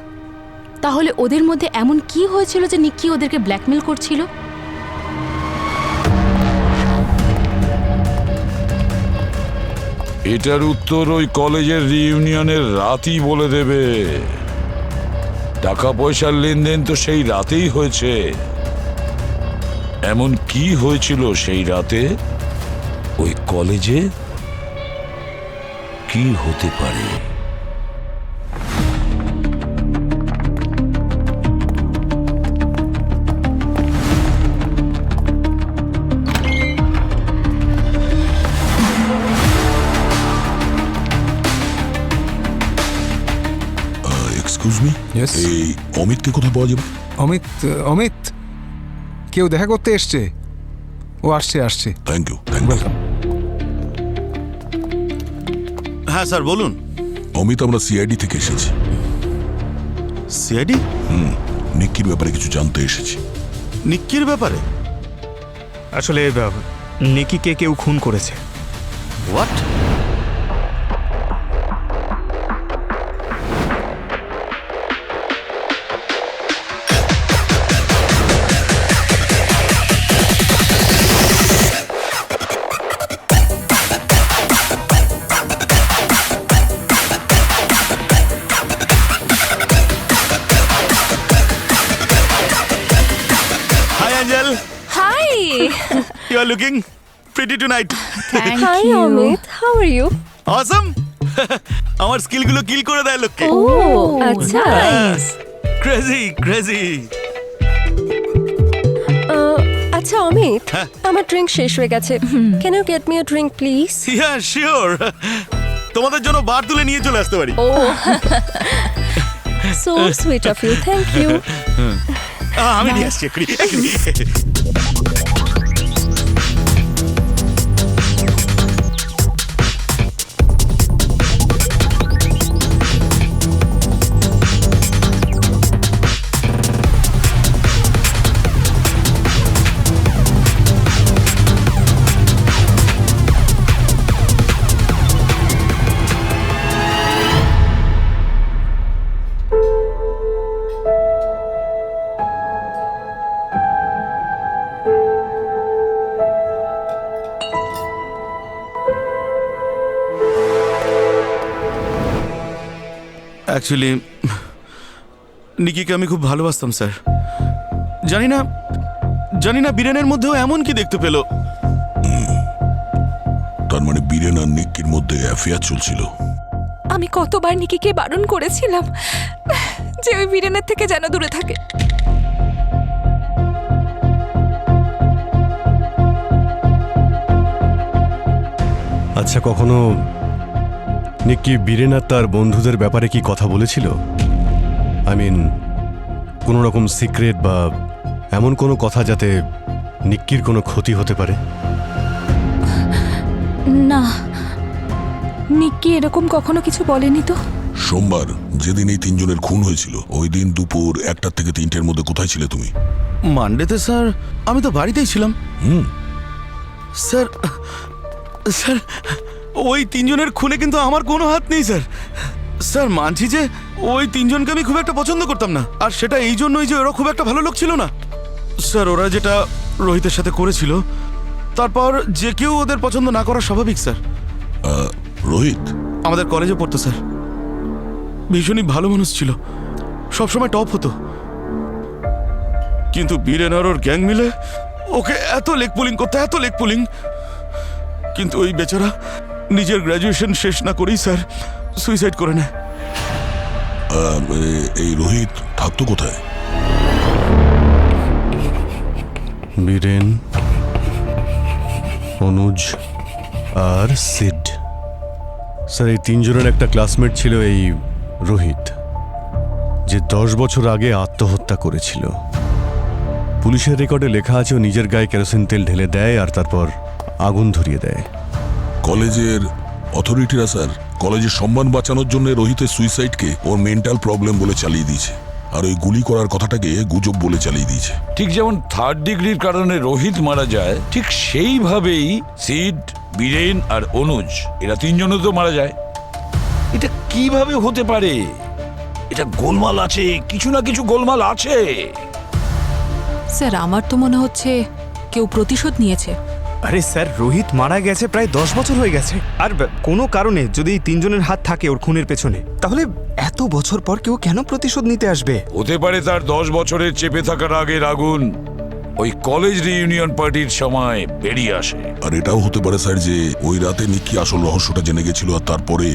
[SPEAKER 5] তাহলে ওদের মধ্যে এমন কি হয়েছিল যে নিক্কি ওদেরকে ব্ল্যাকমেল করছিল?
[SPEAKER 10] এটার উত্তর ওই কলেজের রিইউনিয়নের রাতই বলে দেবে। টাকা পয়সার লেনদেন তো সেই রাতেই হয়েছে। এমন কি হয়েছিল সেই রাতে ওই কলেজে? কি হতে পারে?
[SPEAKER 4] Excuse me,
[SPEAKER 6] Yes?
[SPEAKER 4] এই অমিতকে কোথায় পাওয়া যাবে?
[SPEAKER 6] অমিত কেউ দেখা করতে এসছে? ও আসছে।
[SPEAKER 4] Thank you.
[SPEAKER 6] ওয়েলকাম।
[SPEAKER 1] হ্যাঁ স্যার বলুন।
[SPEAKER 4] অমিত, আমরা সিআইডি থেকে এসেছি।
[SPEAKER 1] সিআইডি?
[SPEAKER 4] নিক্কির ব্যাপারে কিছু জানতে এসেছি।
[SPEAKER 1] নিক্কির ব্যাপারে?
[SPEAKER 7] আসলে নিক্কিকে কেউ খুন করেছে।
[SPEAKER 1] What? Angel,
[SPEAKER 9] hi
[SPEAKER 1] you are looking pretty tonight.
[SPEAKER 2] Hi Amit, how are you?
[SPEAKER 1] Awesome. আমার স্কিলগুলো কিল করে দেয় লোককে।
[SPEAKER 2] ও আচ্ছা।
[SPEAKER 1] Crazy crazy.
[SPEAKER 2] আচ্ছা অমিত,
[SPEAKER 1] হ্যাঁ।
[SPEAKER 2] আমার ড্রিঙ্ক শেষ হয়ে গেছে। Can you get me a drink please?
[SPEAKER 1] Yeah sure, তোমাদের জন্য বার তুলে নিয়ে চলে আসতে পারি।
[SPEAKER 2] Oh so sweet of you, thank you.
[SPEAKER 1] আমি নিয়ে আসছি এক্ষুনি। অ্যাকচুয়ালি নিকিকে আমি খুব ভালোবাসতাম স্যার। জানি না বীরেনের মধ্যেও এমন কি দেখতে পেল।
[SPEAKER 4] তার মানে বীরেন আর নিক্কির মধ্যে অ্যাফেয়ার চলছিল।
[SPEAKER 9] আমি কতবার নিকিকে বারণ করেছিলাম যে ওই বীরেনের থেকে যেন দূরে থাকে।
[SPEAKER 3] আচ্ছা, কখনো নিক্কি বীরেন আর তার বন্ধুদের ব্যাপারে কি কথা বলেছিল? আই মিন, কোনো রকম সিক্রেট বা এমন কোনো কথা যাতে নিক্কির কোনো ক্ষতি হতে পারে?
[SPEAKER 9] না, নিক্কি এরকম কখনো কিছু বলেনি তো।
[SPEAKER 4] সোমবার যেদিন এই তিনজনের খুন হয়েছিল, ওই দিন দুপুর 1টা থেকে 3টের মধ্যে কোথায় ছিলে তুমি?
[SPEAKER 1] মানডেতে স্যার আমি তো বাড়িতেই ছিলাম। স্যার স্যার ওই তিনজনের খুনে কিন্তু আমার কোনো হাত নেই স্যার। স্যার মানছি যে ওই তিনজনকে আমি খুব একটা পছন্দ করতাম না, আর সেটা এই জন্যই যে ওরা খুব একটা ভালো লোক ছিল না। স্যার ওরা যেটা রোহিতের সাথে করেছিল, তারপর যে কেউ ওদের পছন্দ না করা স্বাভাবিক স্যার।
[SPEAKER 4] রোহিত
[SPEAKER 1] আমাদের কলেজে পড়তো স্যার, ভীষণই ভালো মানুষ ছিল, সবসময় টপ হতো। কিন্তু বীরেন আর ওর গ্যাং মিলে ওকে এত লেগ পুলিং, কিন্তু ওই বেচারা নিজের গ্র্যাজুয়েশন শেষ না করেই স্যার সুইসাইড করে নেয়।
[SPEAKER 4] এই রোহিত থাকতো কোথায়?
[SPEAKER 3] বীরেন, অনুজ আর সিড। স্যার এই তিনজনের একটা ক্লাসমেট ছিল এই রোহিত, যে 10 বছর আগে আত্মহত্যা করেছিল। পুলিশের রেকর্ডে লেখা আছে ও নিজের গায়ে কেরোসিন তেল ঢেলে দেয় আর তারপর আগুন ধরিয়ে দেয়।
[SPEAKER 4] কলেজের অথরিটিরা স্যার কলেজের সম্মান বাঁচানোর জন্য রোহিতের সুইসাইডকে ওর মেন্টাল প্রবলেম বলে চালিয়ে দিয়েছে, আর ওই গুলি করার কথাটাকে গুজব বলে চালিয়ে দিয়েছে।
[SPEAKER 10] ঠিক যেমন 3rd ডিগ্রির কারণে রোহিত মারা যায়, ঠিক সেইভাবেই সিড, বীরেন আর অনুজ, এরা তিনজনও তো মারা যায়। এটা কিভাবে হতে পারে? এটা গোলমাল আছে, কিছু না কিছু গোলমাল আছে।
[SPEAKER 11] স্যার আমার তো মনে হচ্ছে কেউ প্রতিশোধ নিয়েছে।
[SPEAKER 7] আরে স্যার, রোহিত মারা গেছে প্রায় 10 বছর হয়ে গেছে, আর কোনো কারণে যদি এই তিনজনের হাত থাকে ওর খুনের পেছনে, তাহলে এত বছর পর কেউ কেন প্রতিশোধ নিতে আসবে?
[SPEAKER 10] হতে পারে তার 10 বছরের চেপে থাকার আগের আগুন ওই কলেজ রিইউনিয়ন পার্টির সময় বেরিয়ে আসে।
[SPEAKER 4] আর এটাও হতে পারে স্যার যে ওই রাতে নিক্কি আসল রহস্যটা জেনে গেছিল, আর তারপরে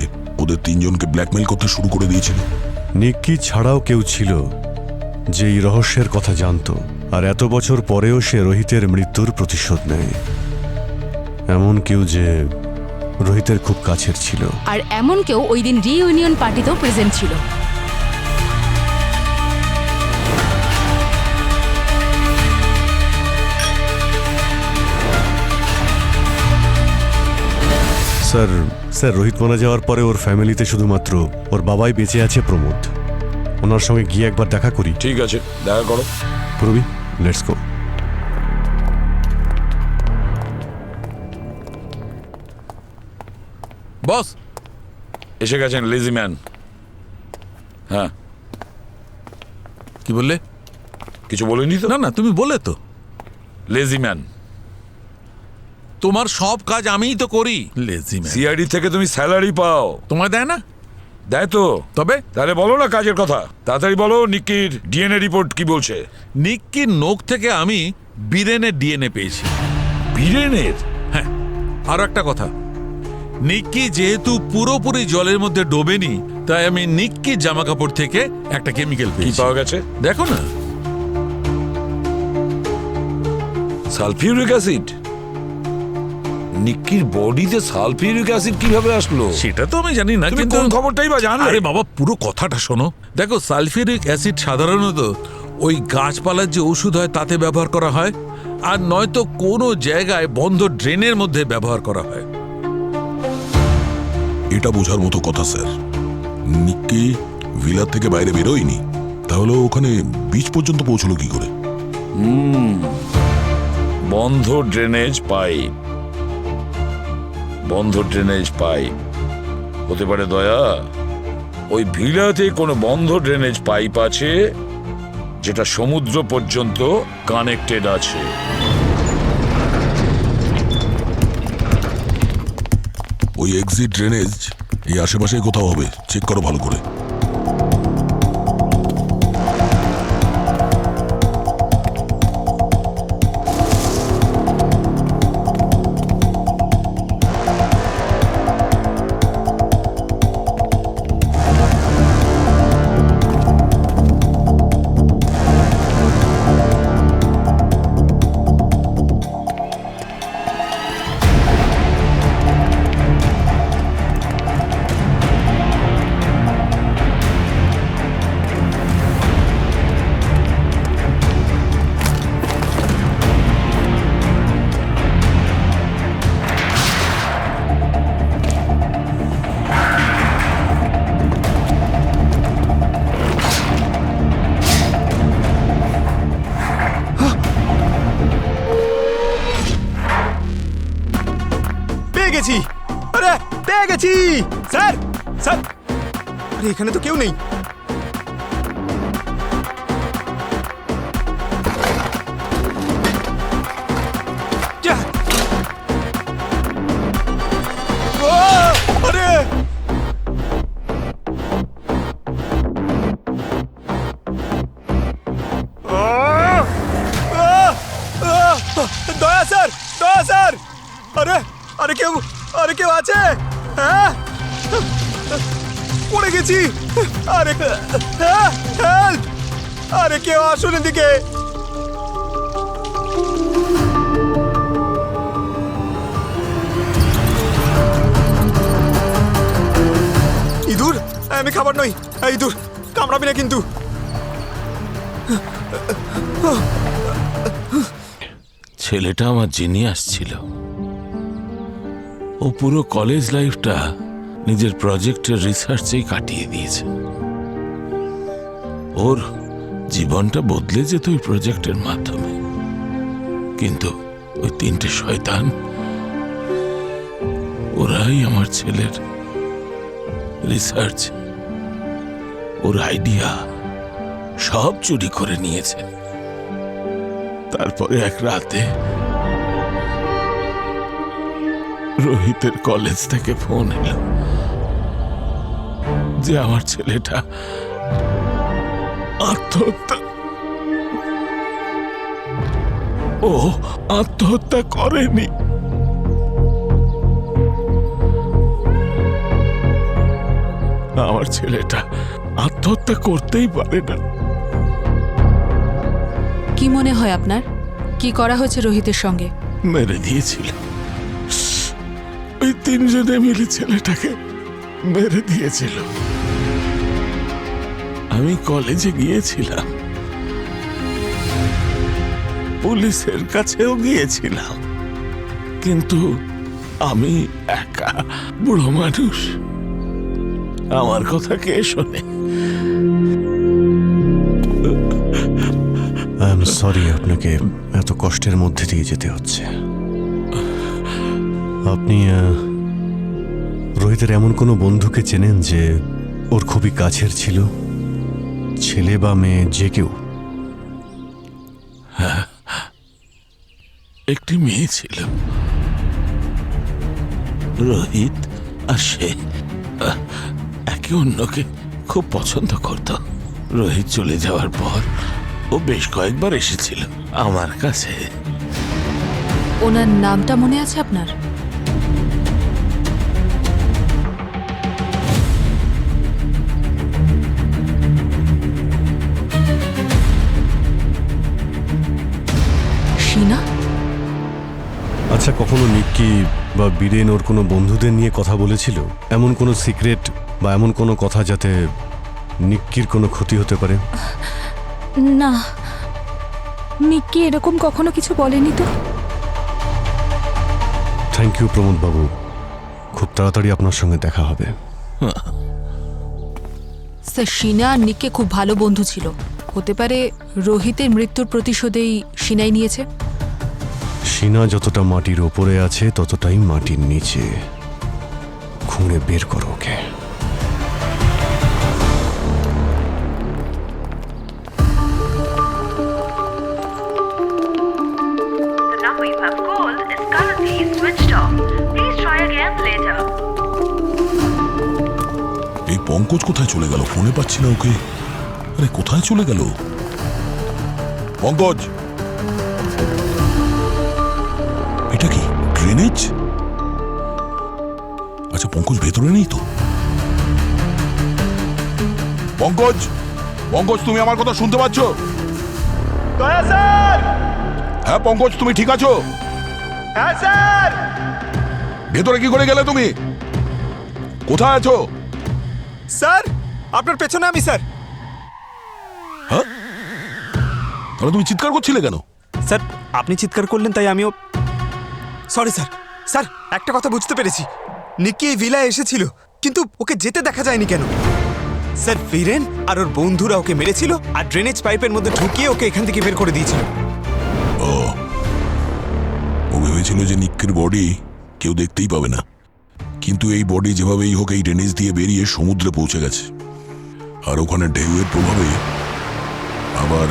[SPEAKER 4] ওদের তিনজনকে ব্ল্যাকমেল করতে শুরু করে দিয়েছিল।
[SPEAKER 3] নিক্কি ছাড়াও কেউ ছিল যে এই রহস্যের কথা জানতো, আর এত বছর পরেও সে রোহিতের মৃত্যুর প্রতিশোধ নেয়। এমন কেউ যে রোহিতের খুব কাছের ছিল।
[SPEAKER 5] আর এমন কেউ ওই দিন রিইউনিয়ন পার্টিতেও প্রেজেন্ট ছিল।
[SPEAKER 3] স্যার রোহিত মারা যাওয়ার পরে ওর ফ্যামিলিতে শুধুমাত্র ওর বাবাই বেঁচে আছে, প্রমোদ। ওনার সঙ্গে গিয়ে একবার দেখা করি।
[SPEAKER 10] ঠিক আছে, দেখা করো।
[SPEAKER 3] পূর্বী, লেটস গো।
[SPEAKER 10] বস এসে গেছেন, লেজি ম্যান। হ্যাঁ,
[SPEAKER 8] কি বললে?
[SPEAKER 10] কিছু বলিনি তো?
[SPEAKER 8] না না, তুমি বলে তো।
[SPEAKER 10] Lazy man.
[SPEAKER 8] তোমার সব কাজ আমিই তো করি। Lazy man.
[SPEAKER 10] সিআইডি থেকে তুমি স্যালারি পাও।
[SPEAKER 8] তোমায় দেয় না?
[SPEAKER 10] দেয় তো।
[SPEAKER 8] তবে
[SPEAKER 10] তাহলে বলো না কাজের কথা, তাড়াতাড়ি বলো। নিক্কির ডিএনএ রিপোর্ট কি বলছে?
[SPEAKER 8] নিক্কির নখ থেকে আমি বীরেনের ডিএনএ পেয়েছি।
[SPEAKER 10] বীরেনের?
[SPEAKER 8] হ্যাঁ, আর একটা কথা, নিক্কি যেহেতু পুরোপুরি জলের মধ্যে ডোবেনি, তাই আমি নিক্কির জামা কাপড় থেকে একটা কেমিক্যাল
[SPEAKER 10] কি
[SPEAKER 8] পেয়েছি।
[SPEAKER 10] পাওয়া গেছে?
[SPEAKER 8] দেখো না।
[SPEAKER 10] Sulphuric acid? নিক্কির বডিতে সালফিউরিক অ্যাসিড কিভাবে আসলো?
[SPEAKER 8] সেটা তো আমি জানি না,
[SPEAKER 10] তুমি
[SPEAKER 8] কিন্তু
[SPEAKER 10] কোন খবরটাই বা জানলে?
[SPEAKER 8] আরে বাবা, পুরো কথাটা শোনো। দেখো, সালফিউরিক অ্যাসিড সাধারণত ওই গাছপালার যে ওষুধ হয় তাতে ব্যবহার করা হয়, আর নয়তো কোনো জায়গায় বন্ধ ড্রেনের মধ্যে ব্যবহার করা হয়।
[SPEAKER 4] এটা বোঝার মতো কথা স্যার। নিক্কি ভিলার থেকে বাইরে বেরোয়নি, তাহলে ওখানে বিচ পর্যন্ত পৌঁছলো কি করে?
[SPEAKER 10] বন্ধ ড্রেনেজ পাইপ। বন্ধ ড্রেনেজ পাইপ হতে পারে দয়া। ওই ভিলাতে কোনো বন্ধ ড্রেনেজ পাইপ আছে যেটা সমুদ্র পর্যন্ত কানেক্টেড আছে।
[SPEAKER 4] ওই এক্সিট ড্রেনেজ এই আশেপাশে কোথাও হবে, চেক করো ভালো করে।
[SPEAKER 7] পেয়ে গেছি! আরে পেয়ে গেছি! স্যার, স্যার, আরে এখানে তো কেউ নেই। যা! ও, আরে! দয়া স্যার, দয়া স্যার! আরে আরে কেউ আছে? হ্যাঁ, পড়ে গেছি। আরে হেল্প! আরে কেউ আসুন এদিকে। ইঁদুর? আমি খাবার নই। ইঁদুর কামড়াবি না কিন্তু।
[SPEAKER 13] ছেলেটা আমার জিনিয়াস ছিল। ও পুরো কলেজ লাইফটা নিজের প্রজেক্টের রিসার্চেই কাটিয়ে দিয়েছে। ওর জীবনটা বদলে যেত ওই প্রজেক্টের মাধ্যমে, কিন্তু ওই তিনটে শয়তান, ওরাই আমার ছেলের রিসার্চ, ওর আইডিয়া সব চুরি করে নিয়েছে। তারপরে এক রাতে রোহিতের কলেজ থেকে ফোন এলো যে আমার ছেলেটা আত্মহত্যা, ও আত্মহত্যা করেনি। আমার ছেলেটা আত্মহত্যা করতেই পারে না।
[SPEAKER 11] কি মনে হয় আপনার, কি করা হয়েছে রোহিতের সঙ্গে?
[SPEAKER 13] মেরে দিয়েছিল। ওই তিনজনে মিলে ছেলেটাকে মেরে দিয়েছিল। আমি কলেজে গিয়েছিলাম, পুলিশের কাছেও গিয়েছিলাম, কিন্তু আমি একা বুড়ো মানুষ, আমার কথা কে শোনে?
[SPEAKER 3] আই এম সরি আপনাকে এত কষ্টের মধ্যে দিয়ে যেতে হচ্ছে। আপনি রোহিতের এমন কোনো বন্ধুকে চেনেন যে ওর খুবই কাছের ছিল, ছেলে বা মেয়ে যে কেউ?
[SPEAKER 13] হ্যাঁ, একটি মেয়ে ছিল, রোহিত আর সে একে অন্যকে খুব পছন্দ করত। রোহিত চলে যাওয়ার পর ও বেশ কয়েকবার এসেছিল আমার কাছে।
[SPEAKER 11] ওনার নামটা মনে আছে আপনার? শীনা?
[SPEAKER 3] আচ্ছা, কখনো নিক্কি বা বীরেন ওর কোনো বন্ধুদের নিয়ে কথা বলেছিল? এমন কোনো সিক্রেট বা এমন কোনো কথা যাতে নিক্কির কোনো ক্ষতি হতে পারে?
[SPEAKER 9] না, নিক্কি এরকম কখনো কিছু বলেনি তো।
[SPEAKER 3] থ্যাংক ইউ প্রমোদ বাবু, খুব তাড়াতাড়ি আপনার সঙ্গে দেখা হবে।
[SPEAKER 11] স্যার, শীনা আর নিককে খুব ভালো বন্ধু ছিল। হতে পারে রোহিতের মৃত্যুর প্রতিশোধেই শীনাই নিয়েছে।
[SPEAKER 3] শীনা যতটা মাটির ওপরে আছে ততটাই মাটির নিচে। খুঁড়ে বের করো ওকে।
[SPEAKER 4] এই পঙ্কজ কোথায় চলে গেল? ফোনে পাচ্ছি না ওকে। আরে কোথায় চলে গেল পঙ্কজ? এটা কি ড্রেনেজ? আচ্ছা, পঙ্কজ ভেতরে নেই তো? পঙ্কজ, পঙ্কজ তুমি আমার কথা শুনতে পাচ্ছ? হ্যাঁ পঙ্কজ, তুমি ঠিক আছো?
[SPEAKER 7] হ্যাঁ স্যার।
[SPEAKER 4] ভেতরে কি করে গেলে তুমি? কোথায় আছো?
[SPEAKER 7] স্যার, আপনার পেছনে আমি স্যার।
[SPEAKER 4] হ্যাঁ, তাহলে তুমি চিৎকার করছিলে কেন?
[SPEAKER 7] স্যার, আপনি চিৎকার করলেন তাই আমিও। Sorry sir. স্যার, একটা কথা বুঝতে পেরেছি, নিক্কি এই ভিলায় এসেছিল কিন্তু ওকে যেতে দেখা যায়নি কেন? স্যার, বীরেন আর ওর বন্ধুরা ওকে মেরেছিল আর ড্রেনেজ পাইপের মধ্যে ঢুকিয়ে ওকে এখান থেকে বের করে দিয়েছিল।
[SPEAKER 4] ও ভেবেছিল যে নিক্কির বডি কেউ দেখতেই পাবে না, কিন্তু এই বডি যেভাবেই হোক এই ড্রেনেজ দিয়ে বেরিয়ে সমুদ্রে পৌঁছে গেছে, আর ওখানে ঢেউয়ের প্রভাবে আবার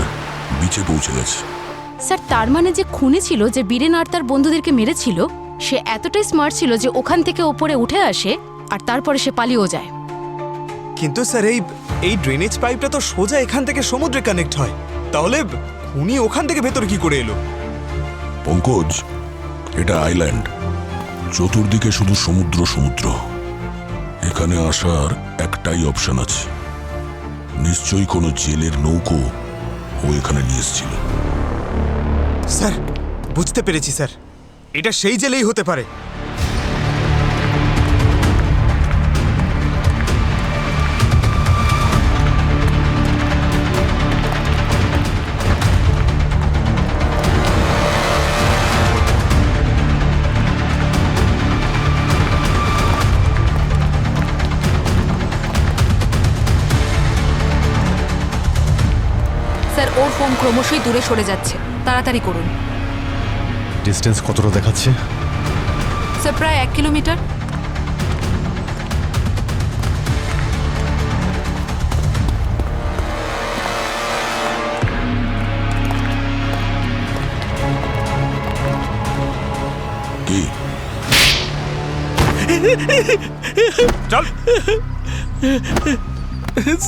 [SPEAKER 4] বিচে পৌঁছে গেছে।
[SPEAKER 5] স্যার, তার মানে যে খুনি ছিল, যে বীরেন আর তার বন্ধুদেরকে মেরেছিল, সে এতটাই স্মার্ট ছিল যে ওখান থেকে ওপরে উঠে আসে আর তারপরে সে পালিয়েও যায়।
[SPEAKER 7] কিন্তু স্যার, এই ড্রেনেজ পাইপটা তো সোজা এখান থেকে সমুদ্রে কানেক্ট হয়, তাহলে উনি ওখান থেকে ভেতরে কি করে এলো?
[SPEAKER 4] পঙ্কজ, এটা আইল্যান্ড, চতুর্দিকে শুধু সমুদ্র সমুদ্র। এখানে আসার একটাই অপশন আছে, নিশ্চয়ই কোনো জেলের নৌকো ও এখানে নিয়ে এসেছিল।
[SPEAKER 7] স্যার, বুঝতে পেরেছি স্যার, এটা সেই জেলেই হতে পারে।
[SPEAKER 11] স্যার, ওর ফোন ক্রমশই দূরে সরে যাচ্ছে, তাড়াতাড়ি করুন।
[SPEAKER 3] ডিস্টেন্স কতটা দেখাচ্ছে?
[SPEAKER 11] স্যার, প্রায় 1 কিলোমিটার।
[SPEAKER 4] কি?
[SPEAKER 7] চল।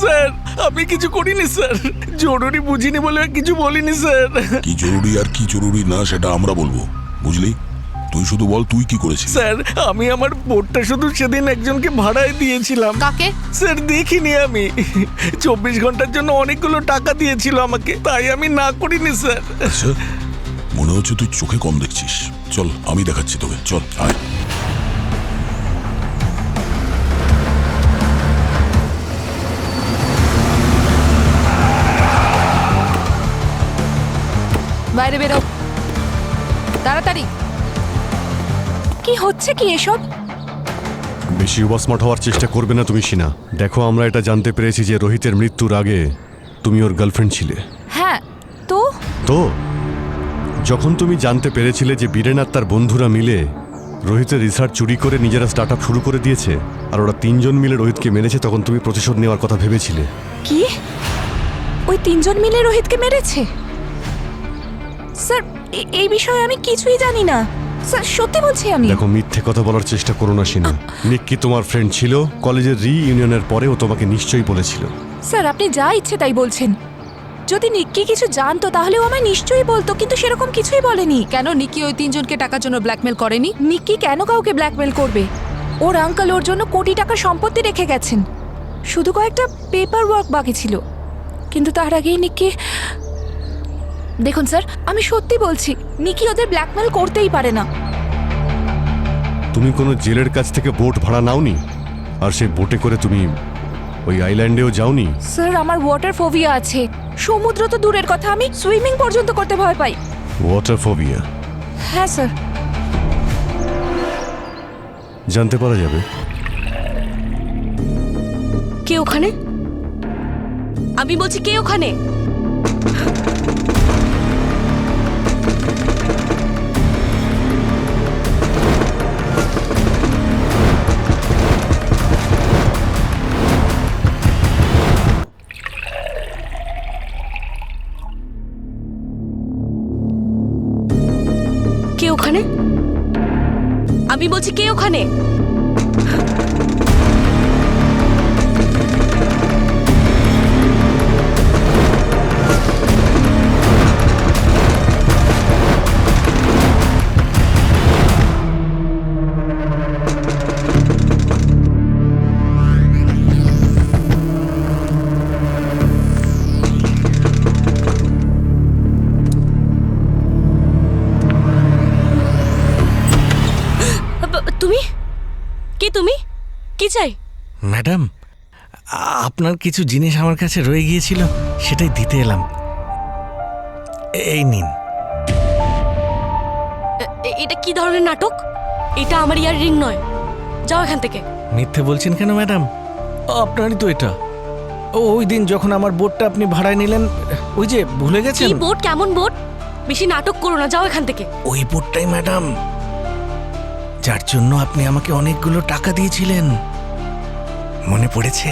[SPEAKER 1] স্যার, আমি কিছু করিনি স্যার, জরুরি বুঝিনি বলে কিছু বলিনি স্যার।
[SPEAKER 4] কি জরুরি আর কি জরুরি না সেটা আমরা বলবো, বুঝলি? তুই শুধু বল তুই কি করেছিস।
[SPEAKER 1] স্যার, আমি আমার বোটটা শুধু সেদিন একজনকে ভাড়ায় দিয়েছিলাম।
[SPEAKER 11] কাকে?
[SPEAKER 1] স্যার, দেখিনি আমি। 24 ঘন্টার জন্য অনেকগুলো টাকা দিয়েছিল আমাকে, তাই আমি না করিনি স্যার।
[SPEAKER 4] আচ্ছা, মনে হচ্ছে তুই চোখে কম দেখছিস। চল, আমি দেখাচ্ছি তোকে, চল আয়।
[SPEAKER 11] বাইরে বেরো তাড়াতাড়ি।
[SPEAKER 9] কি হচ্ছে কি এসব?
[SPEAKER 3] বেশি ওভারস্মার্ট হওয়ার চেষ্টা করবে না তুমি, শীনা। দেখো, আমরা এটা জানতে পেরেছি যে রোহিতের মৃত্যুর আগে তুমি ওর গার্লফ্রেন্ড ছিলে।
[SPEAKER 9] হ্যাঁ, তো
[SPEAKER 3] তো যখন তুমি জানতে পেরেছিলে যে বীরেন আর তার বন্ধুরা মিলে রোহিতের রিসার্চ চুরি করে নিজেরা স্টার্ট আপ শুরু করে দিয়েছে আর ওরা 3 জন মিলে রোহিতকে মেরেছে, তখন তুমি প্রতিশোধ নেওয়ার কথা ভেবেছিলে।
[SPEAKER 9] কি ওই 3 জন মিলে রোহিতকে মেরেছে? স্যার, এই বিষয়ে আমি কিছুই জানি না স্যার, সত্যি বলছি আমি।
[SPEAKER 3] দেখো, মিথ্যে কথা বলার চেষ্টা করো না শীনা। নিক্কি তোমার ফ্রেন্ড ছিল, কলেজের রিইউনিয়নের পরে ও তোমাকে নিশ্চয়ই বলেছিল।
[SPEAKER 9] স্যার, আপনি যা ইচ্ছে তাই বলছেন। যদি নিক্কি কিছু জানতো তাহলে ও আমায় নিশ্চয়ই বলতো, কিন্তু সেরকম কিছুই বলেনি।
[SPEAKER 11] কেন নিকি ওই তিনজনকে টাকার জন্য ব্ল্যাকমেল করেনি?
[SPEAKER 9] নিক্কি কেন কাউকে ব্ল্যাকমেল করবে? ওর আঙ্কেল ওর জন্য কোটি টাকার সম্পত্তি রেখে গেছেন, শুধু কয়েকটা পেপার ওয়ার্ক বাকি ছিল। কিন্তু তার আগেই নিক্কি, দেখুন স্যার, আমি সত্যি বলছি, নিক্কি ওদের ব্ল্যাকমেল করতেই পারে না।
[SPEAKER 3] তুমি কোনো জেলের কাছ থেকে বোট ভাড়া নাওনি? আর সেই বোটে করে তুমি ওই আইল্যান্ডেও যাওনি?
[SPEAKER 9] স্যার, আমার ওয়াটার ফোবিয়া আছে। সমুদ্র তো দূরের কথা, আমি সুইমিং পর্যন্ত করতে ভয় পাই।
[SPEAKER 3] Water phobia?
[SPEAKER 9] হ্যাঁ স্যার।
[SPEAKER 3] জানতে পারা যাবে
[SPEAKER 12] কে ওখানে? আমি বলছি কে ওখানে? কে ওখানে? আমি বলছি কে ওখানে? তুমি কে? তুমি কি চাই?
[SPEAKER 1] ম্যাডাম, আপনার কিছু জিনিস আমার কাছে রয়ে গিয়েছিল, সেটাই দিতে এলাম। এই নিন।
[SPEAKER 12] এটা কি ধরনের নাটক? এটা আমার ইয়াররিং নয়, যাও এখান থেকে।
[SPEAKER 1] মিথ্যে বলছেন কেন ম্যাডাম? আপনারই তো এটা। ওই দিন যখন আমার বোটটা আপনি ভাড়ায় নিলেন, ওই যে ভুলে গেছেন?
[SPEAKER 12] কি বোট? কেমন বোট? বেশি নাটক করো না, যাও এখান থেকে।
[SPEAKER 1] ওই বোটটাই ম্যাডাম, যার জন্য আপনি আমাকে অনেকগুলো টাকা দিয়েছিলেন, মনে পড়েছে?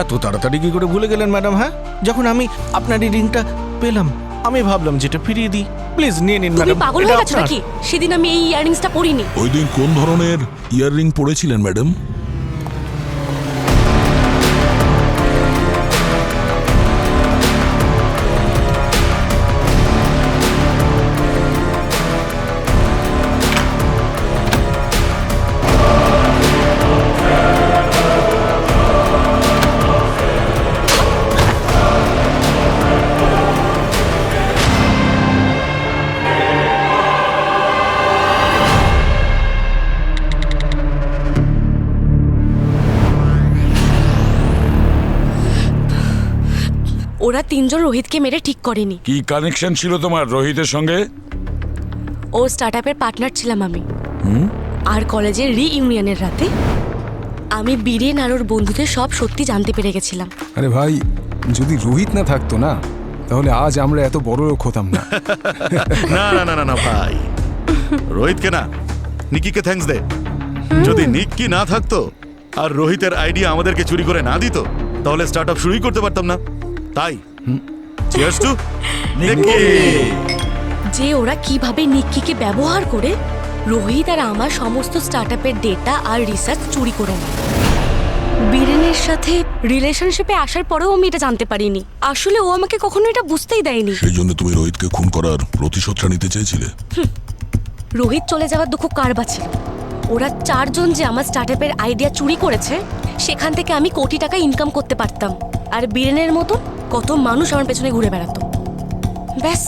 [SPEAKER 1] এত তাড়াতাড়ি কি করে ভুলে গেলেন ম্যাডাম? হ্যাঁ, যখন আমি আপনার এই রিংটা পেলাম, আমি ভাবলাম যেটা ফিরিয়ে দিই। প্লিজ নিয়ে নিন
[SPEAKER 12] তুমি
[SPEAKER 1] ম্যাডাম।
[SPEAKER 12] পাগল হয়ে গেছো নাকি? সেদিন আমি এই ইয়াররিংসটা পরিনি।
[SPEAKER 4] ওই দিন কোন ধরনের ইয়াররিং পরেছিলেন ম্যাডাম?
[SPEAKER 12] ওরা তিনজন রোহিতকে মেরে ঠিক করেনি।
[SPEAKER 10] কি কানেকশন ছিল তোমার রোহিতের সঙ্গে?
[SPEAKER 12] ও স্টার্টআপের পার্টনার ছিলাম আমি। আর কলেজের রিইউনিয়নের রাতে আমি বীরেন আর ওর বন্ধুদের সব সত্যি জানতে পেরে গেছিলাম।
[SPEAKER 6] আরে ভাই, যদি রোহিত না থাকতো না, তাহলে আজ আমরা এত বড় লোক হতাম না।
[SPEAKER 1] না না না না না ভাই, রোহিতকে না, নিকিকে থ্যাঙ্কস দে। যদি নিকি না থাকতো আর রোহিতের আইডিয়া আমাদেরকে চুরি করে না দিত, তাহলে স্টার্টআপ শুরুই করতে পারতাম না। তাই চিয়ার্স টু নিকি।
[SPEAKER 12] যে ওরা কিভাবে নিক্কিকে ব্যবহার করে রোহিত আর আমার সমস্ত স্টার্টআপের ডেটা আর রিসার্চ চুরি করে নেয়। বীরেনের সাথে রিলেশনশিপে আসার পরেও আমি এটা জানতে পারিনি। আসলে ও আমাকে কখনো এটা বুঝতেই দেয়নি।
[SPEAKER 4] সেই জন্য তুমি রোহিতকে খুন করার প্রতিশোধটা নিতে চেয়েছিলে?
[SPEAKER 12] রোহিত চলে যাওয়ার দুঃখ কার বাঁচিল? ওরা চারজন যে আমার স্টার্টআপের আইডিয়া চুরি করেছে, সেখান থেকে আমি কোটি টাকা ইনকাম করতে পারতাম। আর বীরেনের মতো কত মানুষ আমার পেছনে ঘুরে বেড়াতো। ব্যাস,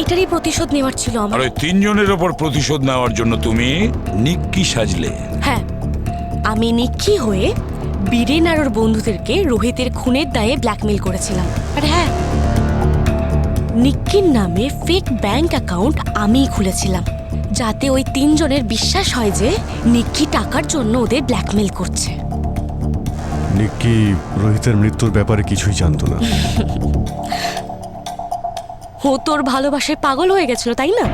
[SPEAKER 12] এটারই প্রতিশোধ নেওয়ার ছিল
[SPEAKER 10] আর
[SPEAKER 12] আমার।
[SPEAKER 10] ওই তিনজনের ওপর প্রতিশোধ নেওয়ার জন্য তুমি নিক্কি সাজলে?
[SPEAKER 12] হ্যাঁ, আমি নিক্কি হয়ে বীরেন আর ওর বন্ধুদেরকে রোহিতের খুনের দায়ে ব্ল্যাকমেল করেছিলাম। আর হ্যাঁ, নিক্কির নামে ফেক ব্যাংক অ্যাকাউন্ট আমিই খুলেছিলাম, যাতে ওই তিনজনের বিশ্বাস হয় যে নিক্কি টাকার জন্য ওদের ব্ল্যাকমেল করছে।
[SPEAKER 3] নিক্কি রোহিতের মৃত্যুর ব্যাপারে কিছুই জানতো না।
[SPEAKER 12] ও তোর ভালোবাসায় পাগল হয়ে গেছিল, তাই না?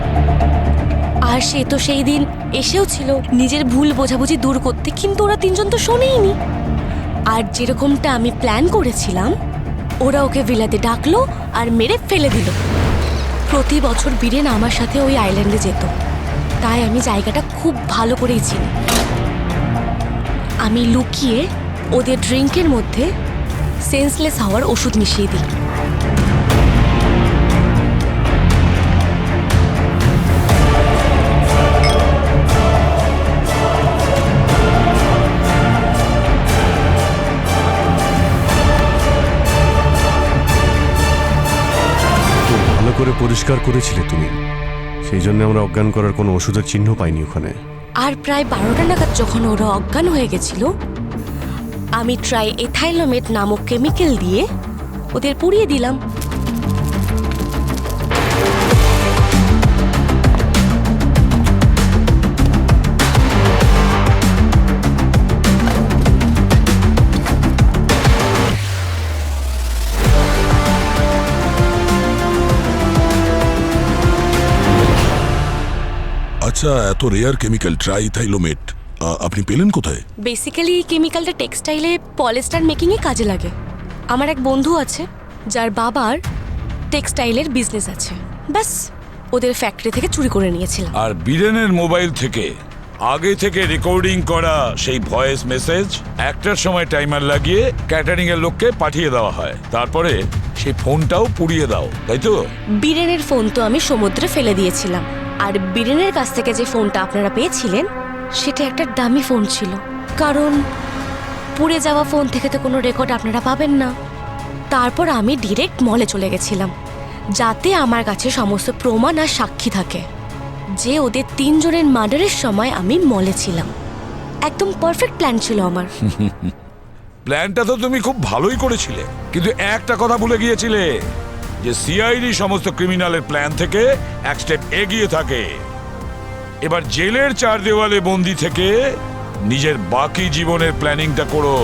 [SPEAKER 12] আর সে তো সেই দিন এসেও ছিল নিজের ভুল বোঝাবুঝি দূর করতে, কিন্তু ওরা তিনজন তো শোনেইনি। আর যেরকমটা আমি প্ল্যান করেছিলাম, ওরা ওকে ভিলাতে ডাকলো আর মেরে ফেলে দিল। প্রতি বছর বীরেন আমার সাথে ওই আইল্যান্ডে যেত, তাই আমি জায়গাটা খুব ভালো করেই চিনি। আমি লুকিয়ে ওদের ড্রিঙ্কের মধ্যে সেন্সলেস হওয়ার ওষুধ মিশিয়ে দিই।
[SPEAKER 3] খুব ভালো করে পরিষ্কার করেছিলে তুমি, সেই জন্য আমরা অজ্ঞান করার কোনো ওষুধের চিহ্ন পাইনি ওখানে।
[SPEAKER 12] আর প্রায় 12টা নাগাদ যখন ওরা অজ্ঞান হয়ে গেছিল, আমি ট্রাই এথাইলোমেট নামক কেমিক্যাল দিয়ে ওদের পুড়িয়ে দিলাম।
[SPEAKER 4] আচ্ছা, এত রেয়ার কেমিক্যাল ট্রাইথাইলোমেট আপনি পেলেন কোথায়?
[SPEAKER 12] বেসিক্যালি এই কেমিক্যালটা টেক্সটাইলে পলিস্টার মেকিংয়ে কাজে লাগে। আমার এক বন্ধু আছে যার বাবার টেক্সটাইলের বিজনেস আছে, ব্যাস ওদের ফ্যাক্টরি থেকে চুরি করে নিয়েছিলাম।
[SPEAKER 10] আর বীরেনের মোবাইল থেকে আগে থেকে রেকর্ডিং করা সেই ভয়েস মেসেজ একটার সময় টাইমার লাগিয়ে ক্যাটারিং এর লোককে পাঠিয়ে দেওয়া হয়, তারপরে সেই ফোনটাও পুড়িয়ে দাও, তাই তো?
[SPEAKER 12] বীরেনের ফোন তো আমি সমুদ্রে ফেলে দিয়েছিলাম, আর বীরেনের কাছ থেকে যে ফোনটা আপনারা পেয়েছিলেন সেটা একটা দামি ফোন ছিল, কারণ পুড়ে যাওয়া ফোন থেকে তো কোনো রেকর্ড আপনারা পাবেন না। তারপর আমি ডিরেক্ট মলে চলে গেছিলাম, যাতে আমার কাছে সমস্ত প্রমাণ আর সাক্ষী থাকে যে ওদের 3 জনের মার্ডারের সময় আমি মলে ছিলাম। একদম পারফেক্ট প্ল্যান ছিল আমার।
[SPEAKER 10] প্ল্যানটা তো তুমি খুব ভালোই করেছিলে, কিন্তু একটা কথা ভুলে গিয়েছিলে যে সিআইডি সমস্ত ক্রিমিনালের প্ল্যান থেকে এক স্টেপ এগিয়ে থাকে। এবার জেলের 4 দেওয়ালে বন্দি থেকে নিজের বাকি জীবনের প্ল্যানিংটা করো।